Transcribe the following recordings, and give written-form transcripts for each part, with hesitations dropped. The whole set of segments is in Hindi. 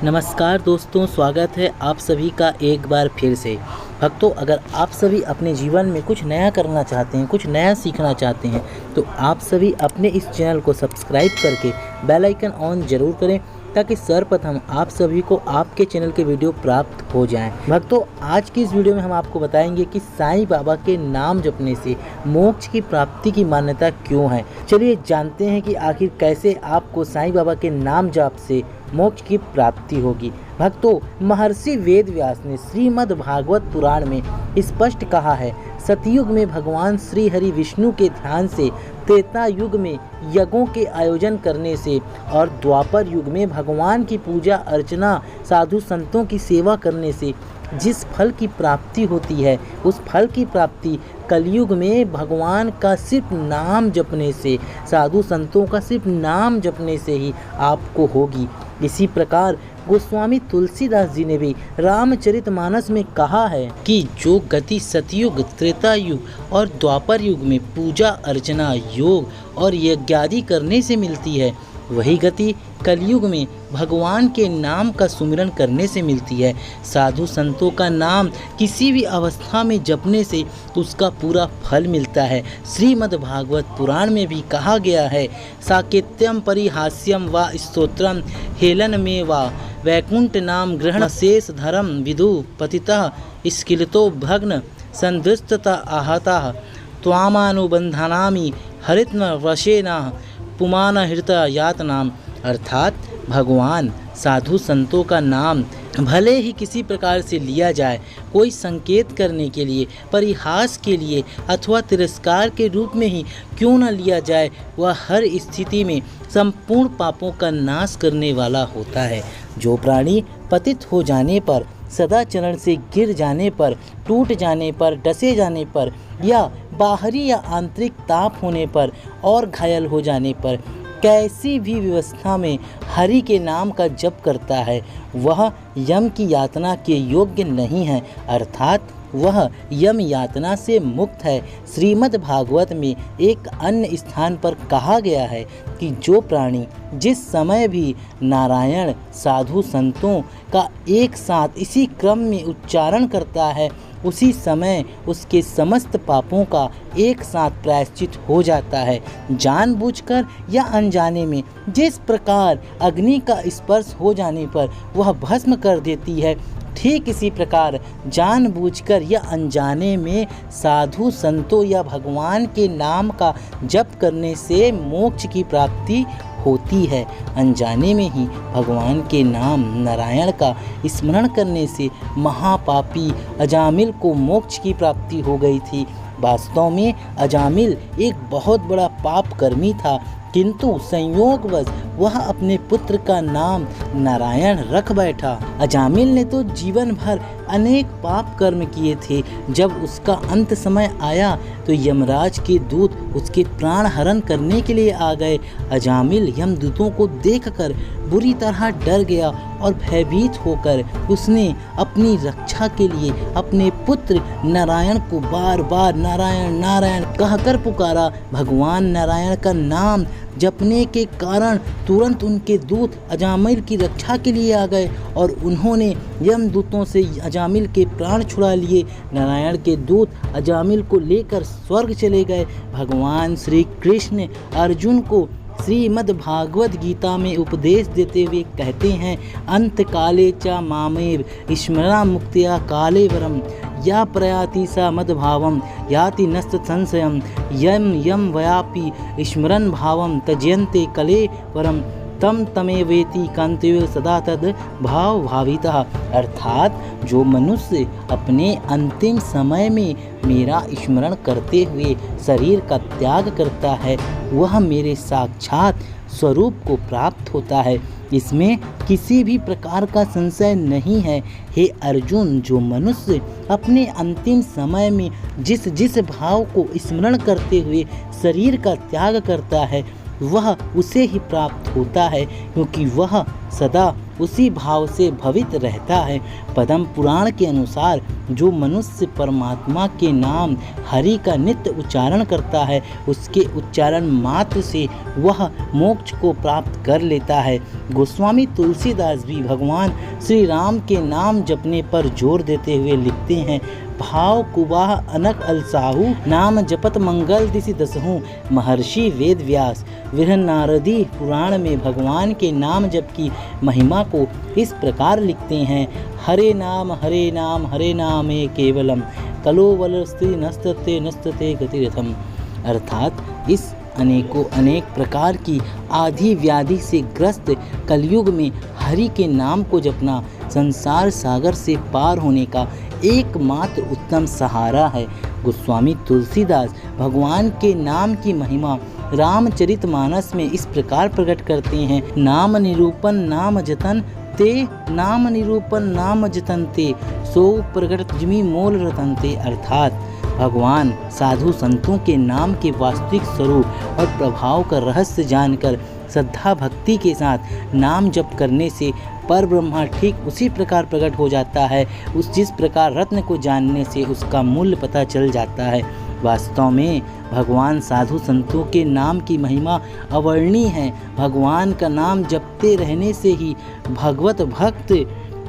नमस्कार दोस्तों, स्वागत है आप सभी का एक बार फिर से। भक्तों, अगर आप सभी अपने जीवन में कुछ नया करना चाहते हैं, कुछ नया सीखना चाहते हैं, तो आप सभी अपने इस चैनल को सब्सक्राइब करके बेल आइकन ऑन ज़रूर करें ताकि सर्वप्रथम आप सभी को आपके चैनल के वीडियो प्राप्त हो जाएं। भक्तों, आज की इस वीडियो में हम आपको बताएंगे कि साईं बाबा के नाम जपने से मोक्ष की प्राप्ति की मान्यता क्यों है। चलिए जानते हैं कि आखिर कैसे आपको साईं बाबा के नाम जाप से मोक्ष की प्राप्ति होगी। भक्तों, महर्षि वेदव्यास ने श्रीमद् भागवत पुराण में स्पष्ट कहा है, सतयुग में भगवान श्री हरि विष्णु के ध्यान से, त्रेता युग में यज्ञों के आयोजन करने से और द्वापर युग में भगवान की पूजा अर्चना, साधु संतों की सेवा करने से जिस फल की प्राप्ति होती है, उस फल की प्राप्ति कलयुग में भगवान का सिर्फ नाम जपने से, साधु संतों का सिर्फ नाम जपने से ही आपको होगी। इसी प्रकार गोस्वामी तुलसीदास जी ने भी रामचरितमानस में कहा है कि जो गति सतयुग, त्रेता युग और द्वापर युग में पूजा अर्चना, योग और यज्ञादि करने से मिलती है, वही गति कलयुग में भगवान के नाम का सुमिरन करने से मिलती है। साधु संतों का नाम किसी भी अवस्था में जपने से उसका पूरा फल मिलता है। श्रीमद् भागवत पुराण में भी कहा गया है, साकेत्यम परिहास्यम व स्तोत्रम हेलन में व वैकुंठ नाम ग्रहण शेष धर्म विदु पतितः स्किलतो भग्न संदृष्टता आहता त्वामानुबंधनामि हरित्म वशेना पुमान हृत यातनाम। अर्थात भगवान, साधु संतों का नाम भले ही किसी प्रकार से लिया जाए, कोई संकेत करने के लिए, परिहास के लिए अथवा तिरस्कार के रूप में ही क्यों न लिया जाए, वह हर स्थिति में संपूर्ण पापों का नाश करने वाला होता है। जो प्राणी पतित हो जाने पर, सदाचरण से गिर जाने पर, टूट जाने पर, डसे जाने पर या बाहरी या आंतरिक ताप होने पर और घायल हो जाने पर कैसी भी व्यवस्था में हरि के नाम का जप करता है, वह यम की यातना के योग्य नहीं है, अर्थात वह यम यातना से मुक्त है। श्रीमद् भागवत में एक अन्य स्थान पर कहा गया है कि जो प्राणी जिस समय भी नारायण, साधु संतों का एक साथ इसी क्रम में उच्चारण करता है, उसी समय उसके समस्त पापों का एक साथ प्रायश्चित हो जाता है। जानबूझकर या अनजाने में जिस प्रकार अग्नि का स्पर्श हो जाने पर वह भस्म कर देती है, ठीक इसी प्रकार जानबूझकर या अनजाने में साधु संतों या भगवान के नाम का जप करने से मोक्ष की प्राप्ति होती है। अनजाने में ही भगवान के नाम नारायण का स्मरण करने से महापापी अजामिल को मोक्ष की प्राप्ति हो गई थी। वास्तव में अजामिल एक बहुत बड़ा पाप कर्मी था, किंतु संयोगवश वह अपने पुत्र का नाम नारायण रख बैठा। अजामिल ने तो जीवन भर अनेक पाप कर्म किए थे। जब उसका अंत समय आया तो यमराज के दूत उसके प्राण हरण करने के लिए आ गए। अजामिल यमदूतों को देखकर बुरी तरह डर गया और भयभीत होकर उसने अपनी रक्षा के लिए अपने पुत्र नारायण को बार बार नारायण नारायण कहकर पुकारा। भगवान नारायण का नाम जपने के कारण तुरंत उनके दूत अजामिल की रक्षा के लिए आ गए और उन्होंने यमदूतों से अजामिल के प्राण छुड़ा लिए। नारायण के दूत अजामिल को लेकर स्वर्ग चले गए। भगवान श्री कृष्ण अर्जुन को श्रीमद् भागवत गीता में उपदेश देते हुए कहते हैं, अंत काले च मामेव स्मरणा मुक्त्या काले वरम या प्रयाति सा मद्भावम याति नस्त संशयम यम यम वयापि स्मरन भावम तजयन्ते कले वरम तम तमेवेति कांतयो सदा तद भाव भाविता। अर्थात जो मनुष्य अपने अंतिम समय में मेरा स्मरण करते हुए शरीर का त्याग करता है, वह मेरे साक्षात स्वरूप को प्राप्त होता है। इसमें किसी भी प्रकार का संशय नहीं है। हे अर्जुन, जो मनुष्य अपने अंतिम समय में जिस जिस भाव को स्मरण करते हुए शरीर का त्याग करता है, वह उसे ही प्राप्त होता है, क्योंकि वह सदा उसी भाव से भवित रहता है। पद्म पुराण के अनुसार जो मनुष्य परमात्मा के नाम हरि का नित्य उच्चारण करता है, उसके उच्चारण मात्र से वह मोक्ष को प्राप्त कर लेता है। गोस्वामी तुलसीदास भी भगवान श्री राम के नाम जपने पर जोर देते हुए लिखते हैं, भाव कुवाह अनक अलसाहू नाम जपत मंगल दिशि दसहूँ। महर्षि वेद व्यास बृहन्नारदी पुराण में भगवान के नाम जप की महिमा को इस प्रकार लिखते हैं, हरे नाम हरे नामे केवलम कलो वलस्त्री नस्तते गतिरथम। अर्थात इस अनेक प्रकार की आदि व्याधि से ग्रस्त कलयुग में हरि के नाम को जपना संसार सागर से पार होने का एकमात्र उत्तम सहारा है। गोस्वामी तुलसीदास भगवान के नाम की महिमा रामचरितमानस में इस प्रकार प्रकट करते हैं, नाम निरूपण नाम जतन ते सो प्रकट जिमी मोल रतन ते। अर्थात भगवान साधु संतों के नाम के वास्तविक स्वरूप और प्रभाव का रहस्य जानकर श्रद्धा भक्ति के साथ नाम जप करने से पर ब्रह्मा ठीक उसी प्रकार प्रकट हो जाता है जिस प्रकार रत्न को जानने से उसका मूल्य पता चल जाता है। वास्तव में भगवान साधु संतों के नाम की महिमा अवर्णनीय है। भगवान का नाम जपते रहने से ही भगवत भक्त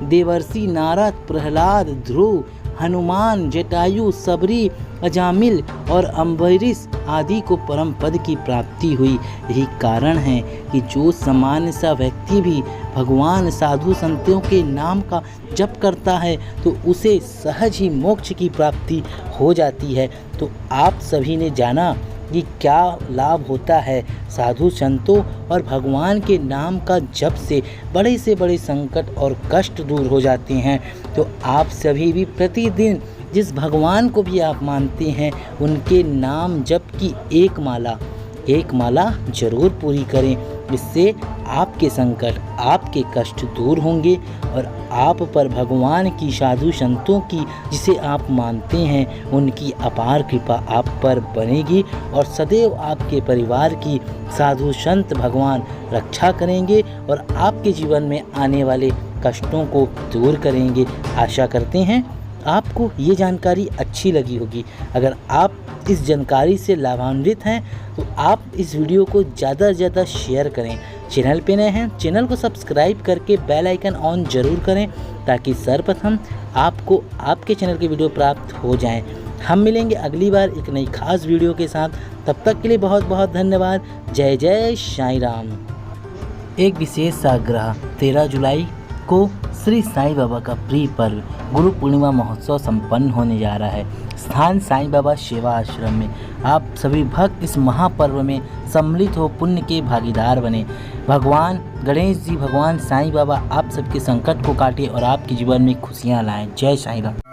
देवर्षि नारद, प्रहलाद, ध्रुव, हनुमान, जटायु, सबरी, अजामिल और अम्बरीश आदि को परम पद की प्राप्ति हुई। यही कारण है कि जो सामान्य सा व्यक्ति भी भगवान साधु संतों के नाम का जप करता है तो उसे सहज ही मोक्ष की प्राप्ति हो जाती है। तो आप सभी ने जाना कि क्या लाभ होता है साधु संतों और भगवान के नाम का जप से बड़े संकट और कष्ट दूर हो जाते हैं। तो आप सभी भी प्रतिदिन जिस भगवान को भी आप मानते हैं उनके नाम जप की एक माला जरूर पूरी करें। इससे आपके संकट, आपके कष्ट दूर होंगे और आप पर भगवान की, साधु संतों की जिसे आप मानते हैं उनकी अपार कृपा आप पर बनेगी और सदैव आपके परिवार की साधु संत भगवान रक्षा करेंगे और आपके जीवन में आने वाले कष्टों को दूर करेंगे। आशा करते हैं आपको ये जानकारी अच्छी लगी होगी। अगर आप इस जानकारी से लाभान्वित हैं तो आप इस वीडियो को ज़्यादा से ज़्यादा शेयर करें। चैनल पे नए हैं, चैनल को सब्सक्राइब करके बेल आइकन ऑन ज़रूर करें ताकि सर्वप्रथम आपको आपके चैनल के वीडियो प्राप्त हो जाएं। हम मिलेंगे अगली बार एक नई खास वीडियो के साथ। तब तक के लिए बहुत बहुत धन्यवाद। जय जय साईं राम। एक विशेष आग्रह, 13 जुलाई को श्री साईं बाबा का प्रिय पर्व गुरु पूर्णिमा महोत्सव संपन्न होने जा रहा है। स्थान साईं बाबा सेवा आश्रम में। आप सभी भक्त इस महापर्व में सम्मिलित हो पुण्य के भागीदार बने। भगवान गणेश जी, भगवान साईं बाबा आप सबके संकट को काटे और आपके जीवन में खुशियाँ लाएं। जय साईं राम।